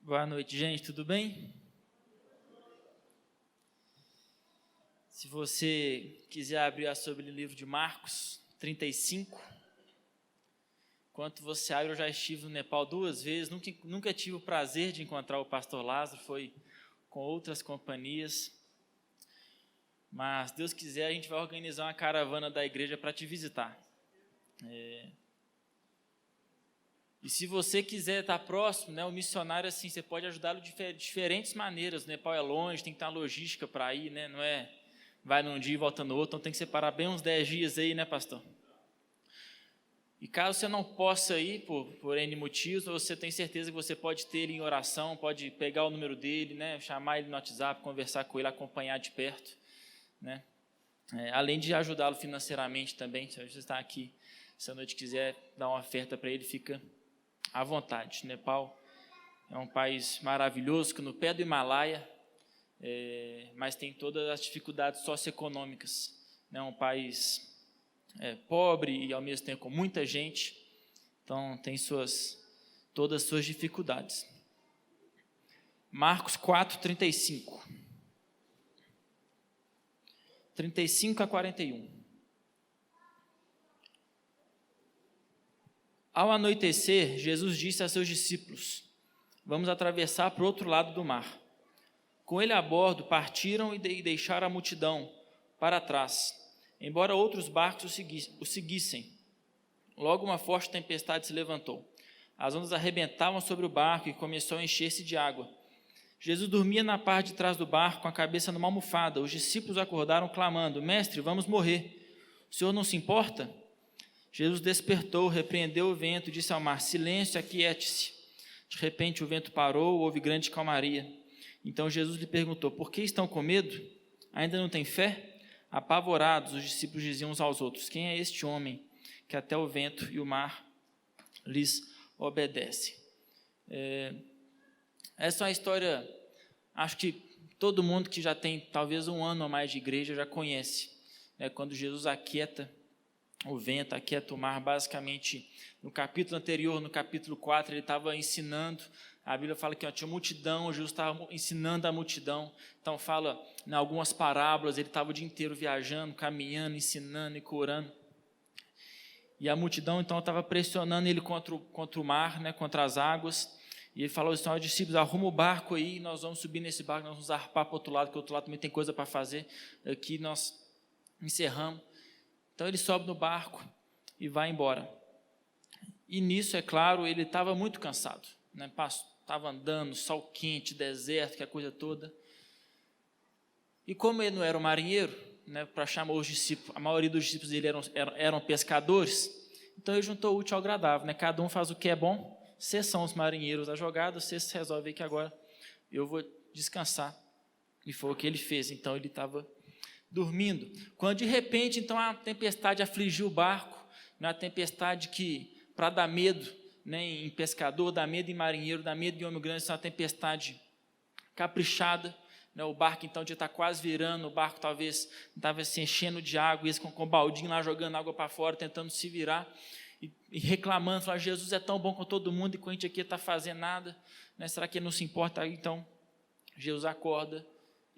Boa noite, gente, tudo bem? Se você quiser abrir sobre o livro de Marcos 35, enquanto você abre, eu já estive no Nepal 2 vezes, nunca tive o prazer de encontrar o pastor Lázaro, foi com outras companhias, mas Deus quiser a gente vai organizar uma caravana da igreja para te visitar. E se você quiser estar próximo, né, o missionário, assim, você pode ajudá-lo de diferentes maneiras. O Nepal é longe, tem que ter uma logística para ir, né, não é vai num dia e volta no outro, então tem que separar bem uns 10 dias aí, né, pastor? E caso você não possa ir por N motivos, você tem certeza que você pode ter ele em oração, pode pegar o número dele, né, chamar ele no WhatsApp, conversar com ele, acompanhar de perto, né? Além de ajudá-lo financeiramente também, se você está aqui essa noite quiser dar uma oferta para ele, fica à vontade. O Nepal é um país maravilhoso, que no pé do Himalaia, mas tem todas as dificuldades socioeconômicas. É um país pobre e ao mesmo tempo com muita gente, então tem todas as suas dificuldades. Marcos 4, 35 a 41. Ao anoitecer, Jesus disse a seus discípulos: vamos atravessar para o outro lado do mar. Com ele a bordo, partiram e deixaram a multidão para trás, embora outros barcos o seguissem. Logo uma forte tempestade se levantou. As ondas arrebentavam sobre o barco e começou a encher-se de água. Jesus dormia na parte de trás do barco, com a cabeça numa almofada. Os discípulos acordaram clamando: Mestre, vamos morrer. O Senhor não se importa? Jesus despertou, repreendeu o vento e disse ao mar: Silêncio, aquiete-se. De repente o vento parou, houve grande calmaria. Então Jesus lhe perguntou: Por que estão com medo? Ainda não têm fé? Apavorados, os discípulos diziam uns aos outros: Quem é este homem que até o vento e o mar lhes obedecem? Essa é uma história, acho que todo mundo que já tem talvez um ano ou mais de igreja já conhece. Quando Jesus aquieta o vento, aquieta o mar, basicamente, no capítulo anterior, no capítulo 4, ele estava ensinando. A Bíblia fala que tinha multidão, Jesus estava ensinando a multidão. Então fala em algumas parábolas, ele estava o dia inteiro viajando, caminhando, ensinando e curando. E a multidão então estava pressionando ele contra o mar, né, contra as águas. E ele falou assim: discípulos, arruma o barco aí, nós vamos subir nesse barco, nós vamos arpar para o outro lado, que o outro lado também tem coisa para fazer. Aqui nós encerramos. Então ele sobe no barco e vai embora. E nisso, é claro, ele estava muito cansado, né? Estava andando, sol quente, deserto, que a coisa toda. E como ele não era um marinheiro, né, para chamar os discípulos, a maioria dos discípulos dele eram pescadores, então ele juntou o útil ao agradável, né? Cada um faz o que é bom. Vocês são os marinheiros da jogada, vocês resolvem que agora eu vou descansar. E foi o que ele fez. Então ele estava dormindo, quando de repente então a tempestade afligiu o barco, né? A tempestade que, para dar medo, né, em pescador, dá medo em marinheiro, dá medo em homem grande, isso é uma tempestade caprichada, né? O barco então já está quase virando, o barco talvez estava se enchendo de água, e eles com o baldinho lá jogando água para fora, tentando se virar, e reclamando, falando: Jesus é tão bom com todo mundo, e com a gente aqui está fazendo nada, né? Será que ele não se importa? Aí então Jesus acorda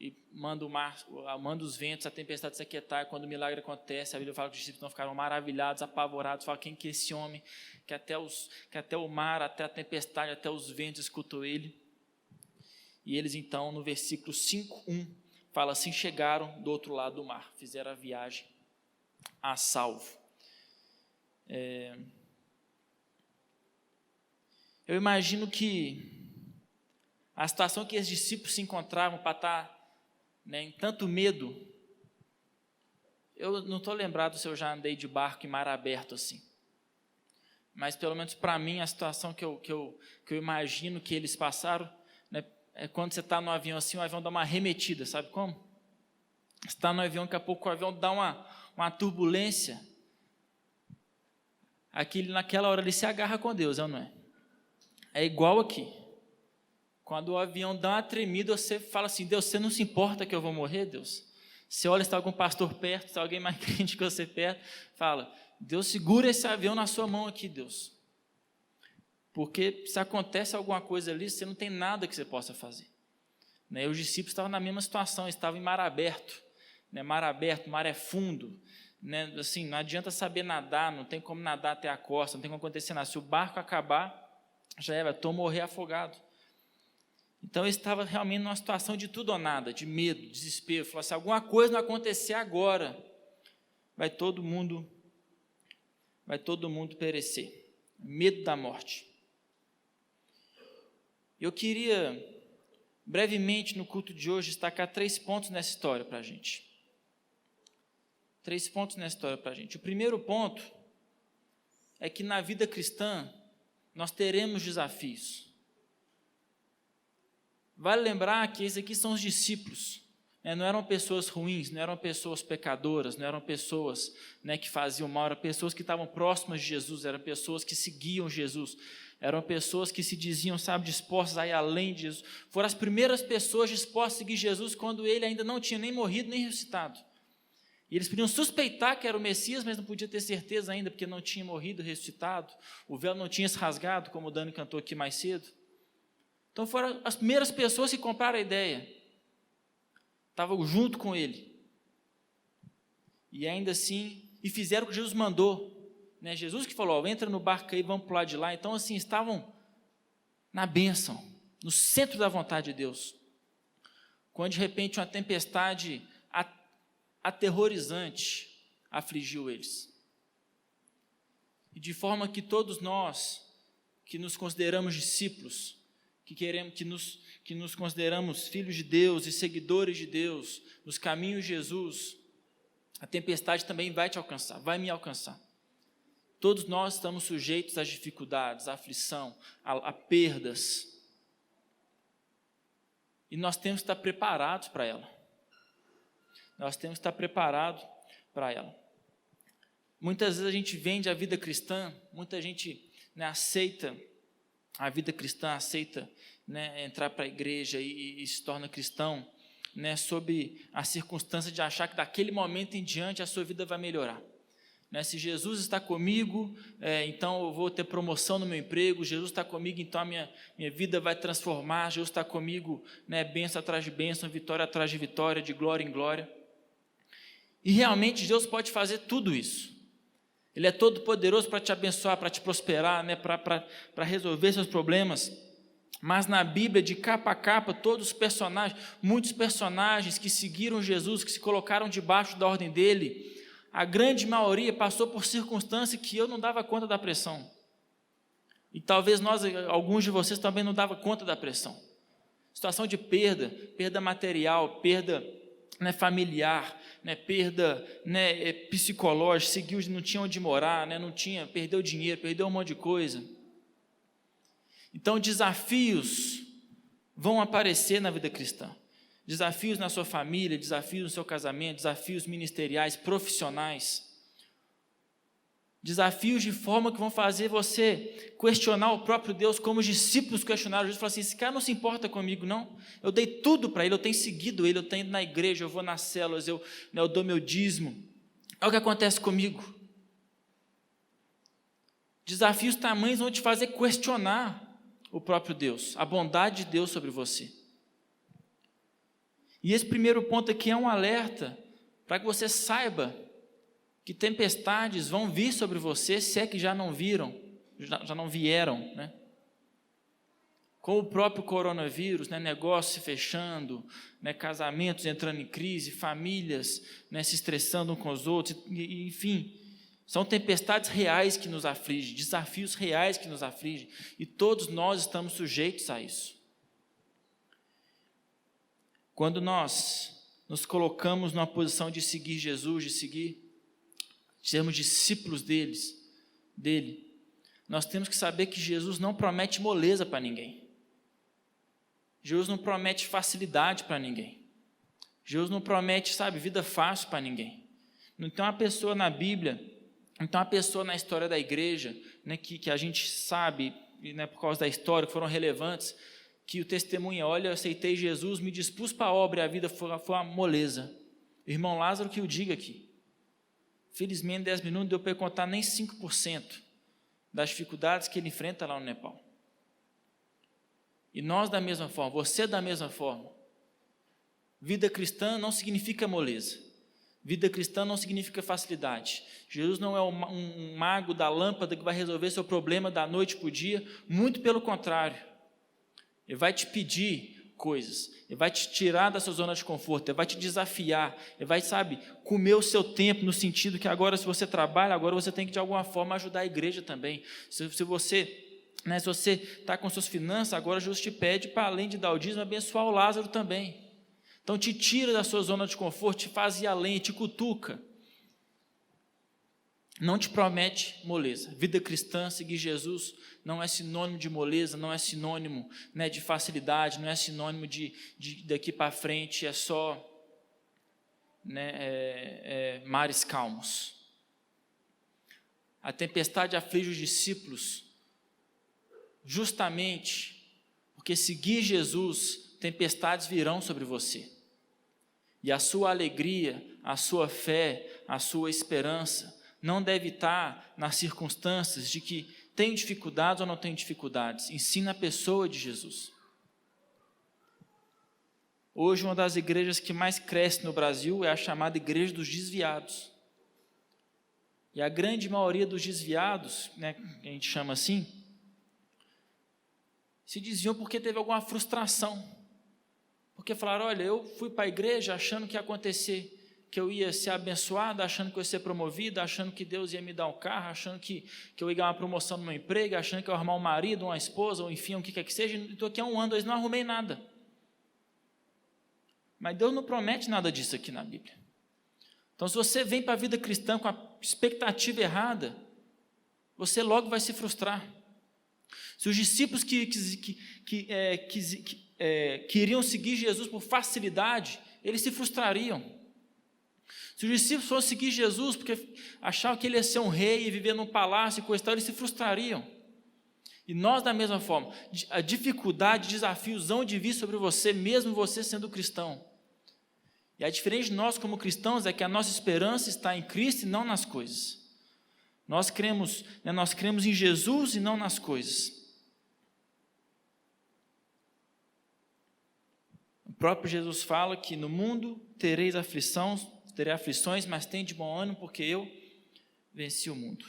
e manda o mar, manda os ventos, a tempestade se aquietar. Quando o milagre acontece, a Bíblia fala que os discípulos não ficaram maravilhados, apavorados, falam: quem que é esse homem, que até o mar, até a tempestade, até os ventos escutou ele. E eles então, no versículo 5:1, fala assim: chegaram do outro lado do mar, fizeram a viagem a salvo. Eu imagino que a situação que esses discípulos se encontravam para estar, né, em tanto medo, eu não estou lembrado se eu já andei de barco em mar aberto assim, mas pelo menos para mim a situação que eu imagino que eles passaram, né, é quando você está no avião assim, o avião dá uma arremetida, sabe como? Você está no avião, daqui a pouco o avião dá uma turbulência, naquela hora ele se agarra com Deus, não é? É igual aqui. Quando o avião dá uma tremida, você fala assim: Deus, você não se importa que eu vou morrer, Deus? Você olha se está algum pastor perto, se está alguém mais crente que você perto, fala: Deus, segura esse avião na sua mão aqui, Deus. Porque se acontece alguma coisa ali, você não tem nada que você possa fazer. Né? Os discípulos estavam na mesma situação, estavam em mar aberto. Né? Mar aberto, mar é fundo. Né? Assim, não adianta saber nadar, não tem como nadar até a costa, não tem como acontecer nada. Se o barco acabar, já era, estou morrer afogado. Então, ele estava realmente numa situação de tudo ou nada, de medo, desespero. Falou assim, alguma coisa não acontecer agora, vai todo mundo perecer. Medo da morte. Eu queria, brevemente, no culto de hoje, destacar 3 pontos nessa história para a gente. 3 pontos nessa história para a gente. O primeiro ponto é que na vida cristã, nós teremos desafios. Vale lembrar que esses aqui são os discípulos, né? Não eram pessoas ruins, não eram pessoas pecadoras, não eram pessoas, né, que faziam mal, eram pessoas que estavam próximas de Jesus, eram pessoas que seguiam Jesus, eram pessoas que se diziam, dispostas a ir além de Jesus. Foram as primeiras pessoas dispostas a seguir Jesus quando ele ainda não tinha nem morrido nem ressuscitado. E eles podiam suspeitar que era o Messias, mas não podia ter certeza ainda, porque não tinha morrido, ressuscitado, o véu não tinha se rasgado, como o Dani cantou aqui mais cedo. Então foram as primeiras pessoas que compraram a ideia, estavam junto com ele, e ainda assim, e fizeram o que Jesus mandou, né? Jesus que falou, entra no barco aí, vamos para o lado de lá. Então assim, estavam na bênção, no centro da vontade de Deus, quando de repente uma tempestade aterrorizante afligiu eles, e de forma que todos nós, que nos consideramos discípulos, que nos consideramos filhos de Deus e seguidores de Deus, nos caminhos de Jesus, a tempestade também vai te alcançar, vai me alcançar. Todos nós estamos sujeitos às dificuldades, à aflição, a perdas. E nós temos que estar preparados para ela. Nós temos que estar preparados para ela. Muitas vezes a gente vende a vida cristã, muita gente, né, aceita a vida cristã, aceita, né, entrar para a igreja e se torna cristão, né, sob a circunstância de achar que daquele momento em diante a sua vida vai melhorar. Né, se Jesus está comigo, então eu vou ter promoção no meu emprego, Jesus está comigo, então a minha vida vai transformar, Jesus está comigo, né, bênção atrás de bênção, vitória atrás de vitória, de glória em glória. E realmente Deus pode fazer tudo isso. Ele é todo poderoso para te abençoar, para te prosperar, né, para resolver seus problemas. Mas na Bíblia, de capa a capa, todos os personagens, muitos personagens que seguiram Jesus, que se colocaram debaixo da ordem dele, a grande maioria passou por circunstâncias que eu não dava conta da pressão. E talvez alguns de vocês também não davam conta da pressão. Situação de perda material, perda, né, familiar, né, perda, né, psicológica, não tinha onde morar, né, perdeu dinheiro, perdeu um monte de coisa. Então desafios vão aparecer na vida cristã, desafios na sua família, desafios no seu casamento, desafios ministeriais, profissionais, desafios de forma que vão fazer você questionar o próprio Deus, como os discípulos questionaram Jesus, falaram assim, esse cara não se importa comigo não, eu dei tudo para ele, eu tenho seguido ele, eu tenho ido na igreja, eu vou nas células, eu dou meu dízimo, olha o que acontece comigo. Desafios tamanhos vão te fazer questionar o próprio Deus, a bondade de Deus sobre você. E esse primeiro ponto aqui é um alerta, para que você saiba que tempestades vão vir sobre você, se é que já não vieram, né? Com o próprio coronavírus, né, negócios se fechando, né, casamentos entrando em crise, famílias, né, se estressando uns com os outros, enfim, são tempestades reais que nos afligem, desafios reais que nos afligem, e todos nós estamos sujeitos a isso. Quando nós nos colocamos numa posição de seguir Jesus, de sermos discípulos dele, nós temos que saber que Jesus não promete moleza para ninguém. Jesus não promete facilidade para ninguém. Jesus não promete, vida fácil para ninguém. Não tem uma pessoa na Bíblia, não tem uma pessoa na história da igreja, né, que a gente sabe, né, por causa da história, que foram relevantes, que o testemunho, olha, eu aceitei Jesus, me dispus para a obra e a vida foi uma moleza. O irmão Lázaro que o diga aqui. Felizmente, 10 minutos deu para eu contar nem 5%, das dificuldades que ele enfrenta lá no Nepal. E nós da mesma forma, você da mesma forma. Vida cristã não significa moleza. Vida cristã não significa facilidade. Jesus não é um mago da lâmpada que vai resolver seu problema da noite para o dia, muito pelo contrário. Ele vai te pedir coisas, ele vai te tirar da sua zona de conforto, ele vai te desafiar, ele vai, comer o seu tempo, no sentido que agora, se você trabalha, agora você tem que de alguma forma ajudar a igreja também. Se você está com suas finanças, agora Jesus te pede, para além de dar o dízimo, abençoar o Lázaro também. Então te tira da sua zona de conforto, te faz ir além, te cutuca. Não te promete moleza. Vida cristã, seguir Jesus, não é sinônimo de moleza, não é sinônimo, de facilidade, não é sinônimo de daqui para frente é só mares calmos. A tempestade aflige os discípulos justamente porque seguir Jesus, tempestades virão sobre você. E a sua alegria, a sua fé, a sua esperança não deve estar nas circunstâncias de que tem dificuldades ou não tem dificuldades. Ensina a pessoa de Jesus. Hoje, uma das igrejas que mais cresce no Brasil é a chamada Igreja dos Desviados. E a grande maioria dos desviados, que a gente chama assim, se desviam porque teve alguma frustração. Porque falaram, olha, eu fui para a igreja achando que ia acontecer, que eu ia ser abençoado, achando que eu ia ser promovido, achando que Deus ia me dar um carro, achando que eu ia ganhar uma promoção no meu emprego, achando que eu ia arrumar um marido, uma esposa, ou enfim, o que quer que seja, estou aqui há 1 ano, 2, não arrumei nada. Mas Deus não promete nada disso aqui na Bíblia. Então, se você vem para a vida cristã com a expectativa errada, você logo vai se frustrar. Se os discípulos queriam seguir Jesus por facilidade, eles se frustrariam. Se os discípulos fossem seguir Jesus porque achavam que ele ia ser um rei e viver num palácio e coisa e tal, eles se frustrariam. E nós, da mesma forma, a dificuldade, desafios hão de vir sobre você, mesmo você sendo cristão. E a diferença de nós como cristãos é que a nossa esperança está em Cristo e não nas coisas. Nós cremos em Jesus e não nas coisas. O próprio Jesus fala que no mundo terei aflições, mas tem de bom ânimo, porque eu venci o mundo.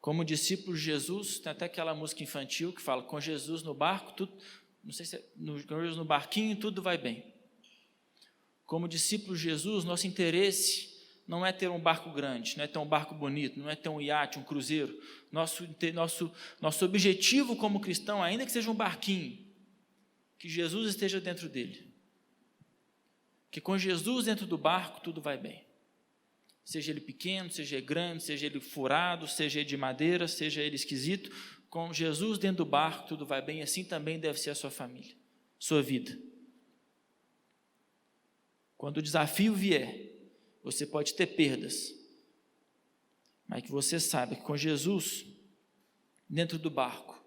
Como discípulo de Jesus, tem até aquela música infantil que fala, com Jesus no barco, com Jesus no barquinho, tudo vai bem. Como discípulo de Jesus, nosso interesse não é ter um barco grande, não é ter um barco bonito, não é ter um iate, um cruzeiro. Nosso objetivo como cristão, ainda que seja um barquinho, que Jesus esteja dentro dele. Que com Jesus dentro do barco, tudo vai bem. Seja ele pequeno, seja ele grande, seja ele furado, seja ele de madeira, seja ele esquisito, com Jesus dentro do barco, tudo vai bem, assim também deve ser a sua família, sua vida. Quando o desafio vier, você pode ter perdas, mas que você saiba que com Jesus dentro do barco,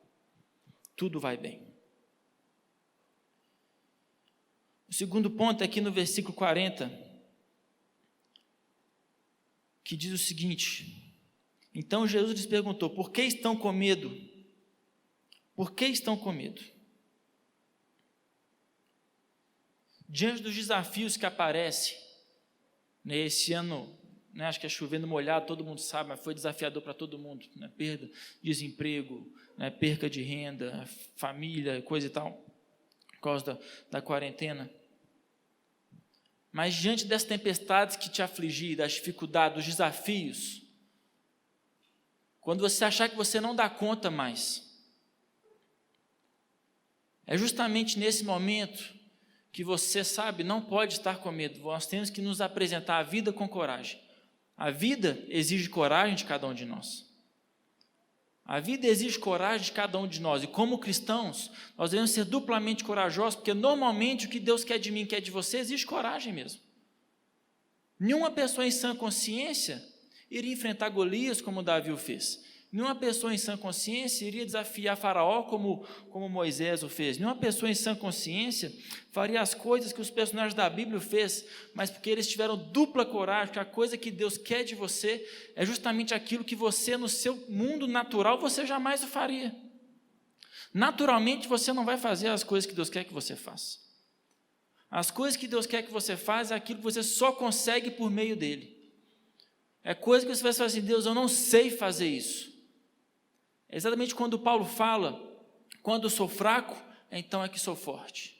tudo vai bem. O segundo ponto é aqui no versículo 40, que diz o seguinte: então Jesus lhes perguntou, por que estão com medo? Por que estão com medo? Diante dos desafios que aparecem, esse ano, acho que é chovendo molhado, todo mundo sabe, mas foi desafiador para todo mundo, perda, desemprego, perca de renda, família, coisa e tal, por causa da quarentena. Mas diante das tempestades que te afligir, das dificuldades, dos desafios, quando você achar que você não dá conta mais, é justamente nesse momento que você não pode estar com medo. Nós temos que nos apresentar a vida com coragem. A vida exige coragem de cada um de nós. A vida exige coragem de cada um de nós. E como cristãos, nós devemos ser duplamente corajosos, porque normalmente o que Deus quer de mim, quer de você, exige coragem mesmo. Nenhuma pessoa em sã consciência iria enfrentar Golias como Davi o fez. Nenhuma pessoa em sã consciência iria desafiar Faraó como Moisés o fez. Nenhuma pessoa em sã consciência faria as coisas que os personagens da Bíblia fez, mas porque eles tiveram dupla coragem, que a coisa que Deus quer de você é justamente aquilo que você, no seu mundo natural, você jamais o faria. Naturalmente, você não vai fazer as coisas que Deus quer que você faça. As coisas que Deus quer que você faça é aquilo que você só consegue por meio dele. É coisa que você vai falar assim, Deus, eu não sei fazer isso. É exatamente quando Paulo fala, quando eu sou fraco, então é que sou forte.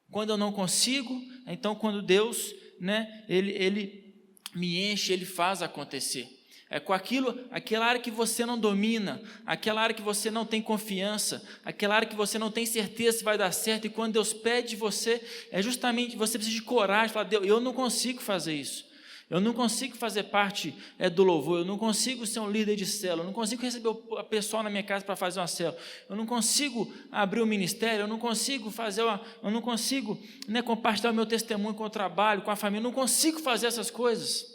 Quando eu não consigo, então quando Deus, ele me enche, ele faz acontecer. É com aquela área que você não domina, aquela área que você não tem confiança, aquela área que você não tem certeza se vai dar certo, e quando Deus pede de você, é justamente, você precisa de coragem, falar, Deus, eu não consigo fazer isso. Eu não consigo fazer parte do louvor, eu não consigo ser um líder de célula, eu não consigo receber o pessoal na minha casa para fazer uma célula, eu não consigo abrir um ministério, eu não consigo compartilhar o meu testemunho com o trabalho, com a família, eu não consigo fazer essas coisas.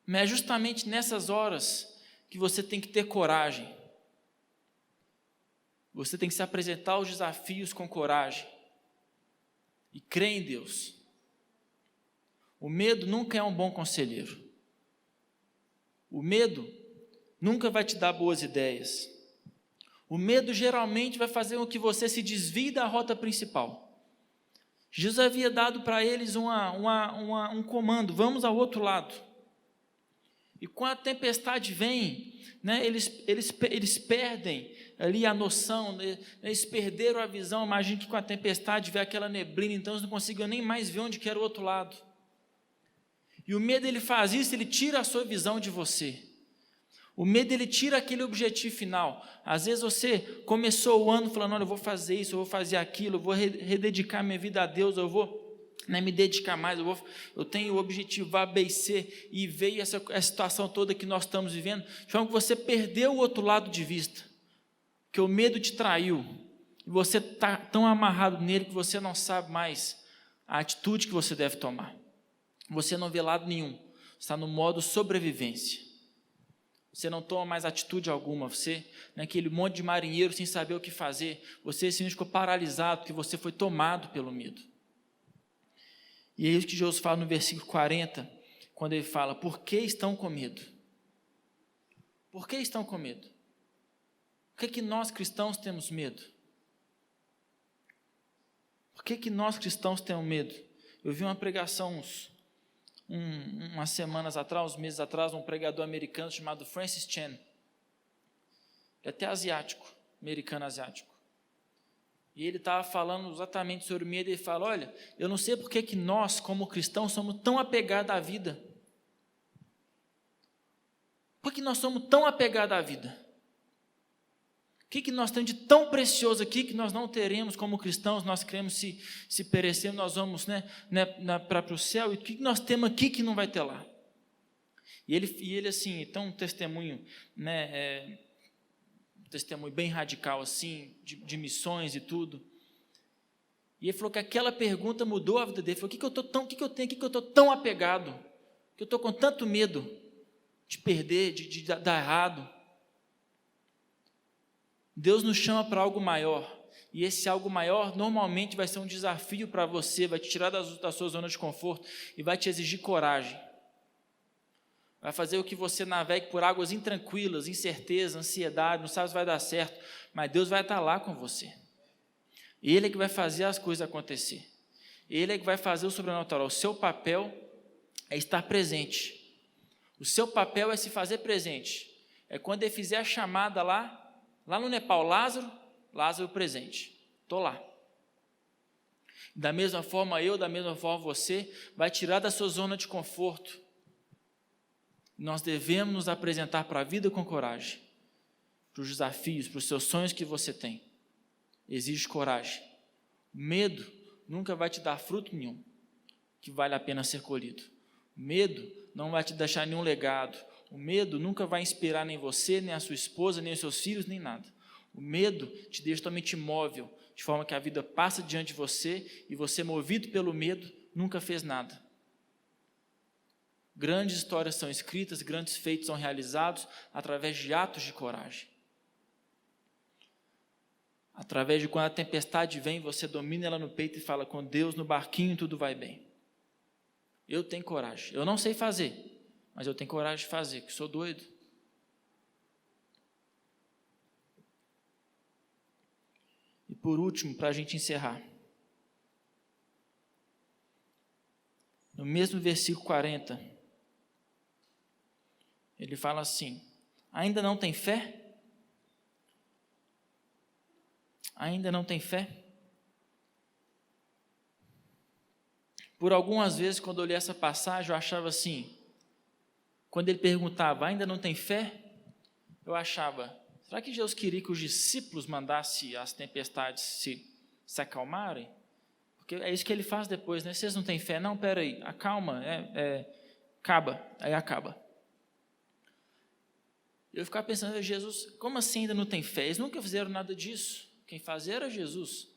Mas é justamente nessas horas que você tem que ter coragem. Você tem que se apresentar aos desafios com coragem e crer em Deus. O medo nunca é um bom conselheiro. O medo nunca vai te dar boas ideias. O medo geralmente vai fazer com que você se desvie da rota principal. Jesus havia dado para eles um comando, vamos ao outro lado. E quando a tempestade vem, eles perdem ali a noção, eles perderam a visão. Imagina que com a tempestade veio aquela neblina, então eles não conseguiam nem mais ver onde que era o outro lado. E o medo, ele faz isso, ele tira a sua visão de você. O medo, ele tira aquele objetivo final. Às vezes você começou o ano falando, olha, eu vou fazer isso, eu vou fazer aquilo, eu vou rededicar minha vida a Deus, eu vou me dedicar mais, eu tenho o objetivo A, B e C, e veio essa situação toda que nós estamos vivendo, de forma que você perdeu o outro lado de vista, que o medo te traiu, e você está tão amarrado nele que você não sabe mais a atitude que você deve tomar. Você não vê lado nenhum, está no modo sobrevivência. Você não toma mais atitude alguma, você, naquele monte de marinheiro sem saber o que fazer, você simplesmente ficou paralisado, porque você foi tomado pelo medo. E é isso que Jesus fala no versículo 40, quando ele fala, por que estão com medo? Por que estão com medo? Por que nós cristãos temos medo? Por que nós cristãos temos medo? Eu vi uma pregação umas semanas atrás, uns meses atrás, um pregador americano chamado Francis Chan. Ele é até asiático, americano-asiático. E ele estava falando exatamente sobre medo, e ele fala, olha, eu não sei por que nós, como cristãos, somos tão apegados à vida. Por que nós somos tão apegados à vida? O que nós temos de tão precioso aqui que nós não teremos como cristãos? Nós queremos, se perecermos, nós vamos para o céu, e o que nós temos aqui que não vai ter lá? E ele assim, então um testemunho, testemunho bem radical assim, de missões e tudo. E ele falou que aquela pergunta mudou a vida dele. Ele falou, o que eu estou tão apegado? Que eu estou com tanto medo de perder, de dar errado? Deus nos chama para algo maior. E esse algo maior normalmente vai ser um desafio para você, vai te tirar da sua zona de conforto e vai te exigir coragem. Vai fazer com que você navegue por águas intranquilas, incerteza, ansiedade, não sabe se vai dar certo, mas Deus vai estar lá com você. Ele é que vai fazer as coisas acontecer. Ele é que vai fazer o sobrenatural. O seu papel é estar presente. O seu papel é se fazer presente. É quando ele fizer a chamada lá no Nepal, Lázaro presente. Estou lá. Da mesma forma da mesma forma você, vai tirar da sua zona de conforto. Nós devemos nos apresentar para a vida com coragem, para os desafios, para os seus sonhos que você tem. Exige coragem. Medo nunca vai te dar fruto nenhum que vale a pena ser colhido. Medo não vai te deixar nenhum legado. O medo nunca vai inspirar nem você, nem a sua esposa, nem os seus filhos, nem nada. O medo te deixa totalmente imóvel, de forma que a vida passa diante de você e você, movido pelo medo, nunca fez nada. Grandes histórias são escritas, grandes feitos são realizados através de atos de coragem. Através de quando a tempestade vem, você domina ela no peito e fala, com Deus no barquinho tudo vai bem. Eu tenho coragem. Eu não sei fazer, mas eu tenho coragem de fazer, que sou doido. E por último, para a gente encerrar, no mesmo versículo 40, ele fala assim, ainda não tem fé? Ainda não tem fé? Por algumas vezes, quando eu li essa passagem, eu achava assim, quando ele perguntava, ainda não tem fé? Eu achava, será que Jesus queria que os discípulos mandassem as tempestades se acalmarem? Porque é isso que ele faz depois, né? Vocês não têm fé? Não, peraí, acalma, acaba, aí acaba. Eu ficava pensando, Jesus, como assim ainda não tem fé? Eles nunca fizeram nada disso. Quem fazia era Jesus.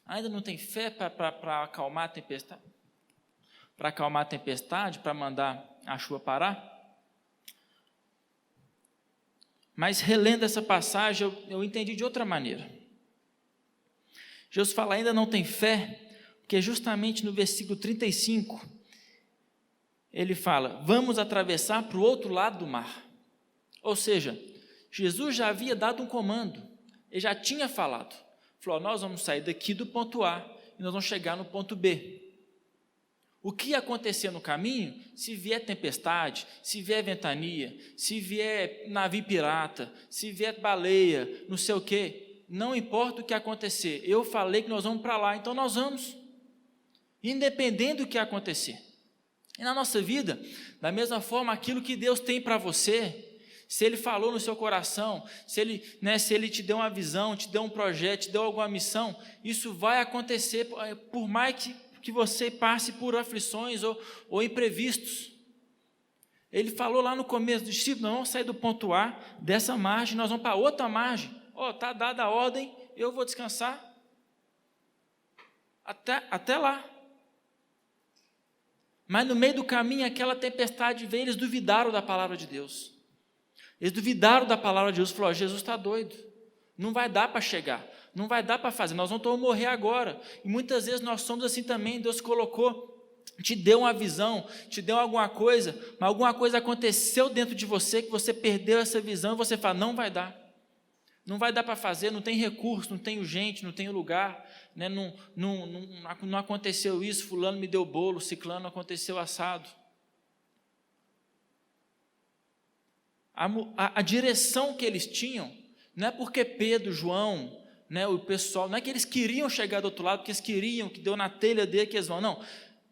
Ainda não tem fé para acalmar a tempestade? Para acalmar a tempestade, para mandar a chuva parar? Mas relendo essa passagem, eu entendi de outra maneira. Jesus fala, ainda não tem fé, porque justamente no versículo 35, ele fala, vamos atravessar para o outro lado do mar. Ou seja, Jesus já havia dado um comando, ele já tinha falado, falou, nós vamos sair daqui do ponto A e nós vamos chegar no ponto B. O que ia acontecer no caminho, se vier tempestade, se vier ventania, se vier navio pirata, se vier baleia, não sei o quê, não importa o que acontecer, eu falei que nós vamos para lá, então nós vamos, independente do que acontecer. E na nossa vida, da mesma forma, aquilo que Deus tem para você, se Ele falou no seu coração, se Ele te deu uma visão, te deu um projeto, te deu alguma missão, isso vai acontecer, por mais que você passe por aflições ou imprevistos. Ele falou lá no começo do discípulo, nós vamos sair do ponto A, dessa margem, nós vamos para outra margem. Está dada a ordem, eu vou descansar. Até lá. Mas no meio do caminho, aquela tempestade veio, eles duvidaram da palavra de Deus. Eles duvidaram da palavra de Deus, falaram, Jesus está doido, não vai dar para chegar, não vai dar para fazer, nós vamos morrer agora. E muitas vezes nós somos assim também, Deus colocou, te deu uma visão, te deu alguma coisa, mas alguma coisa aconteceu dentro de você, que você perdeu essa visão, e você fala, não vai dar para fazer, não tem recurso, não tem gente, não tem lugar, né? Não aconteceu isso, fulano me deu bolo, ciclano aconteceu assado. A direção que eles tinham, não é porque Pedro, João, né, o pessoal, não é que eles queriam chegar do outro lado, porque eles queriam, que deu na telha dele que eles vão, não,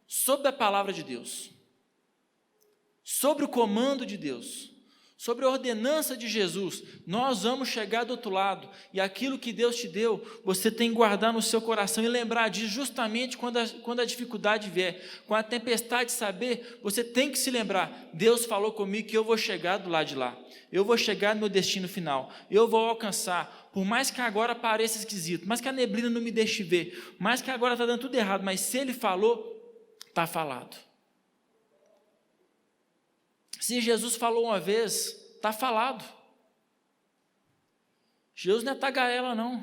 sobre a palavra de Deus, sobre o comando de Deus, sobre a ordenança de Jesus, nós vamos chegar do outro lado, e aquilo que Deus te deu, você tem que guardar no seu coração e lembrar disso justamente quando a dificuldade vier, quando a tempestade saber, você tem que se lembrar, Deus falou comigo que eu vou chegar do lado de lá, eu vou chegar no meu destino final, eu vou alcançar, por mais que agora pareça esquisito, mais que a neblina não me deixe ver, mais que agora está dando tudo errado, mas se Ele falou, está falado. Se Jesus falou uma vez, está falado. Jesus não é tagarela, não.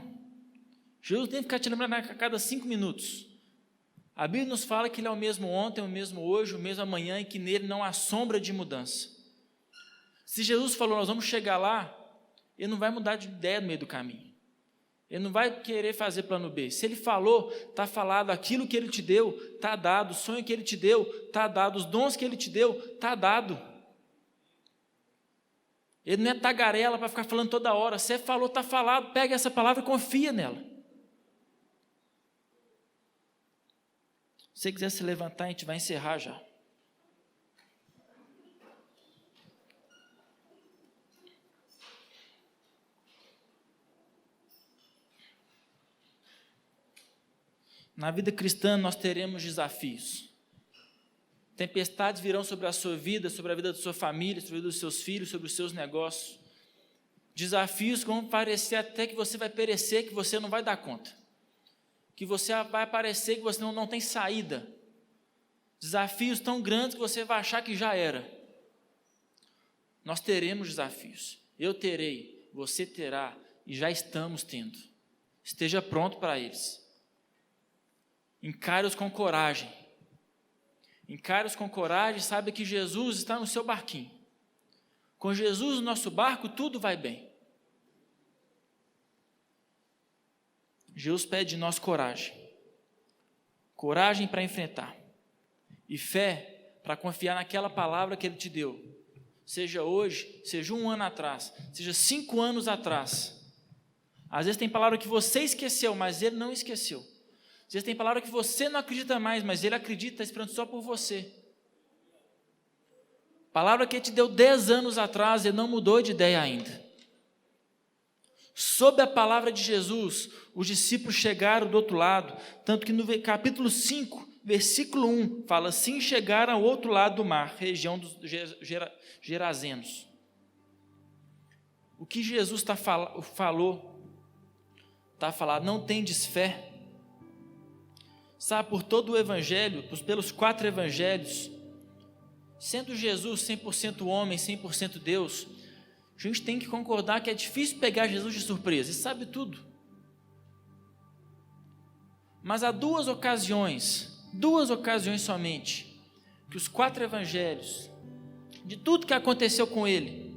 Jesus tem que ficar te lembrando a cada 5 minutos. A Bíblia nos fala que Ele é o mesmo ontem, o mesmo hoje, o mesmo amanhã, e que nele não há sombra de mudança. Se Jesus falou, nós vamos chegar lá, Ele não vai mudar de ideia no meio do caminho. Ele não vai querer fazer plano B. Se Ele falou, está falado, aquilo que Ele te deu, está dado, o sonho que Ele te deu, está dado, os dons que Ele te deu, está dado. Ele não é tagarela para ficar falando toda hora. Se falou, está falado, pega essa palavra e confia nela. Se você quiser se levantar, a gente vai encerrar já. Na vida cristã nós teremos desafios. Tempestades virão sobre a sua vida, sobre a vida da sua família, sobre a vida dos seus filhos, sobre os seus negócios. Desafios que vão parecer até que você vai perecer, que você não vai dar conta. Que você vai parecer que você não tem saída. Desafios tão grandes que você vai achar que já era. Nós teremos desafios. Eu terei, você terá e já estamos tendo. Esteja pronto para eles. Encare-os com coragem. Encare-os com coragem e saiba que Jesus está no seu barquinho. Com Jesus no nosso barco, tudo vai bem. Jesus pede de nós coragem. Coragem para enfrentar. E fé para confiar naquela palavra que Ele te deu. Seja hoje, seja 1 ano atrás, seja 5 anos atrás. Às vezes tem palavra que você esqueceu, mas Ele não esqueceu. Às vezes tem palavra que você não acredita mais, mas Ele acredita, está esperando só por você. Palavra que Ele te deu 10 anos atrás, Ele não mudou de ideia ainda. Sob a palavra de Jesus, os discípulos chegaram do outro lado, tanto que no capítulo 5, versículo 1, fala, assim chegaram ao outro lado do mar, região dos Gerazenos. O que Jesus falou, está falado, não tendes fé. Sabe, por todo o evangelho, pelos 4 evangelhos, sendo Jesus 100% homem, 100% Deus, a gente tem que concordar que é difícil pegar Jesus de surpresa, ele sabe tudo. Mas há duas ocasiões somente, que os 4 evangelhos, de tudo que aconteceu com ele,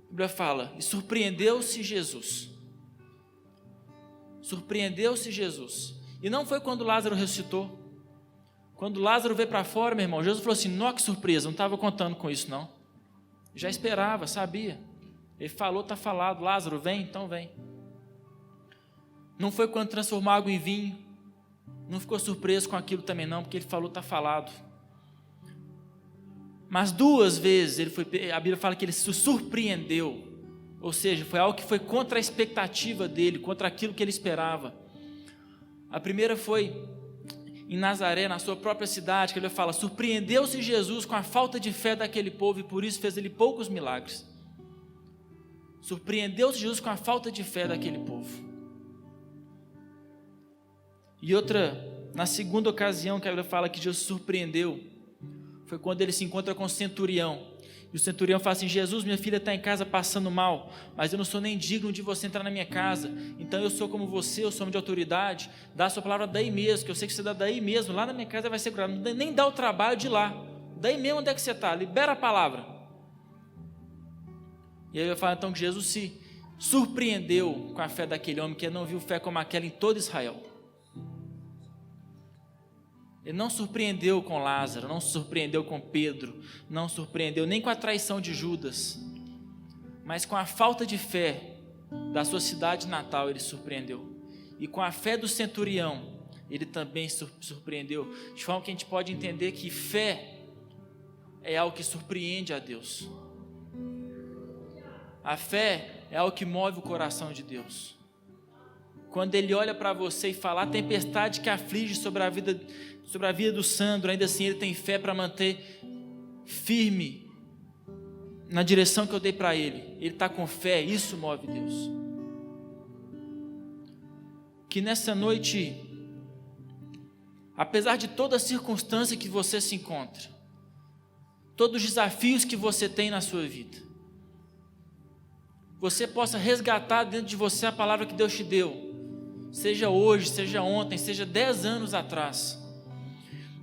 a Bíblia fala, e surpreendeu-se Jesus. Surpreendeu-se Jesus. E não foi quando Lázaro ressuscitou. Quando Lázaro veio para fora, meu irmão, Jesus falou assim, nó, que surpresa, não estava contando com isso não. Já esperava, sabia. Ele falou, está falado, Lázaro vem, então vem. Não foi quando transformou água em vinho, não ficou surpreso com aquilo também não, porque ele falou, está falado. Mas 2 vezes, a Bíblia fala que ele se surpreendeu, ou seja, foi algo que foi contra a expectativa dele, contra aquilo que ele esperava. A primeira foi em Nazaré, na sua própria cidade, que ele fala, surpreendeu-se Jesus com a falta de fé daquele povo e por isso fez ele poucos milagres. Surpreendeu-se Jesus com a falta de fé daquele povo. E outra, na segunda ocasião que a Bíblia fala que Jesus surpreendeu, foi quando ele se encontra com o centurião. E o centurião fala assim, Jesus, minha filha está em casa passando mal, mas eu não sou nem digno de você entrar na minha casa, então eu sou como você, eu sou homem de autoridade, dá a sua palavra daí mesmo, que eu sei que você dá daí mesmo, lá na minha casa vai ser curado, nem dá o trabalho de ir lá, daí mesmo onde é que você está, libera a palavra. E aí eu falo então que Jesus se surpreendeu com a fé daquele homem, que não viu fé como aquela em todo Israel. Ele não surpreendeu com Lázaro, não surpreendeu com Pedro, não surpreendeu nem com a traição de Judas, mas com a falta de fé da sua cidade natal ele surpreendeu. E com a fé do centurião, ele também surpreendeu. De forma que a gente pode entender que fé é algo que surpreende a Deus. A fé é algo que move o coração de Deus. Quando Ele olha para você e fala, a tempestade que aflige sobre a vida do Sandro, ainda assim ele tem fé para manter firme na direção que eu dei para ele. Ele está com fé, isso move Deus. Que nessa noite, apesar de toda a circunstância que você se encontra, todos os desafios que você tem na sua vida, você possa resgatar dentro de você a palavra que Deus te deu, seja hoje, seja ontem, seja 10 anos atrás.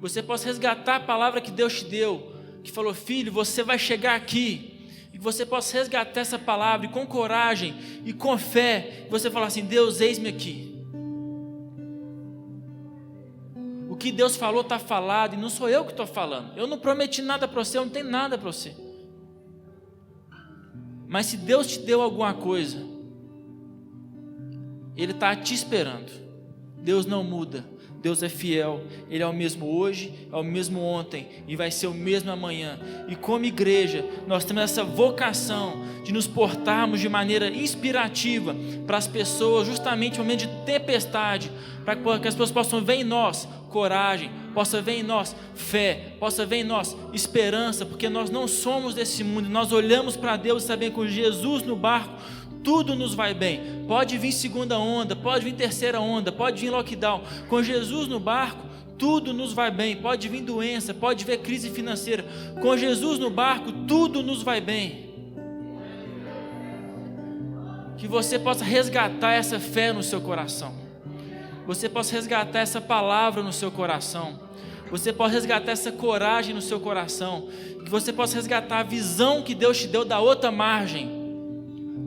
Você possa resgatar a palavra que Deus te deu, que falou, filho, você vai chegar aqui, e que você possa resgatar essa palavra, e com coragem, e com fé, você falar assim, Deus, eis-me aqui. O que Deus falou está falado, e não sou eu que estou falando, eu não prometi nada para você, eu não tenho nada para você. Mas se Deus te deu alguma coisa, Ele está te esperando. Deus não muda, Deus é fiel, Ele é o mesmo hoje, é o mesmo ontem e vai ser o mesmo amanhã. E como igreja, nós temos essa vocação de nos portarmos de maneira inspirativa para as pessoas, justamente no momento de tempestade, para que as pessoas possam ver em nós coragem, possa ver em nós fé, possa ver em nós esperança, porque nós não somos desse mundo, nós olhamos para Deus e sabemos que com Jesus no barco, tudo nos vai bem. Pode vir segunda onda, pode vir terceira onda, pode vir lockdown, com Jesus no barco, tudo nos vai bem. Pode vir doença, pode vir crise financeira. Com Jesus no barco, tudo nos vai bem. Que você possa resgatar essa fé no seu coração. Você possa resgatar essa palavra no seu coração. Você possa resgatar essa coragem no seu coração. Que você possa resgatar a visão que Deus te deu da outra margem.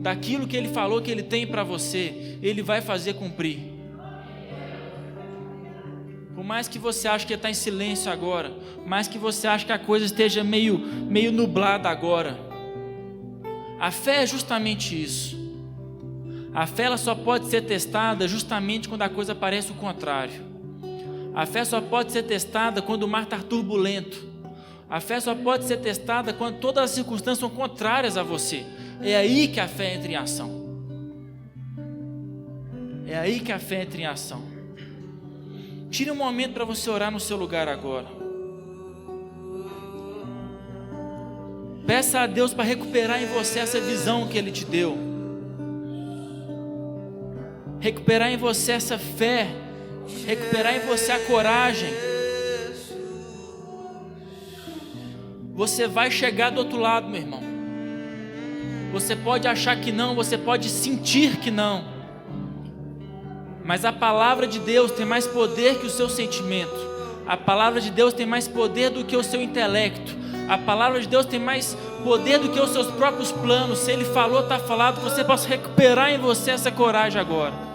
Daquilo que Ele falou que Ele tem para você, Ele vai fazer cumprir. Por mais que você ache que está em silêncio agora, por mais que você ache que a coisa esteja meio nublada agora, a fé é justamente isso. A fé ela só pode ser testada justamente quando a coisa parece o contrário. A fé só pode ser testada quando o mar está turbulento. A fé só pode ser testada quando todas as circunstâncias são contrárias a você. É aí que a fé entra em ação. É aí que a fé entra em ação. Tire um momento para você orar no seu lugar agora. Peça a Deus para recuperar em você essa visão que Ele te deu. Recuperar em você essa fé, recuperar em você a coragem. Você vai chegar do outro lado, meu irmão. Você pode achar que não, você pode sentir que não, mas a palavra de Deus tem mais poder que o seu sentimento. A palavra de Deus tem mais poder do que o seu intelecto. A palavra de Deus tem mais poder do que os seus próprios planos. Se Ele falou, está falado. Você possa recuperar em você essa coragem agora.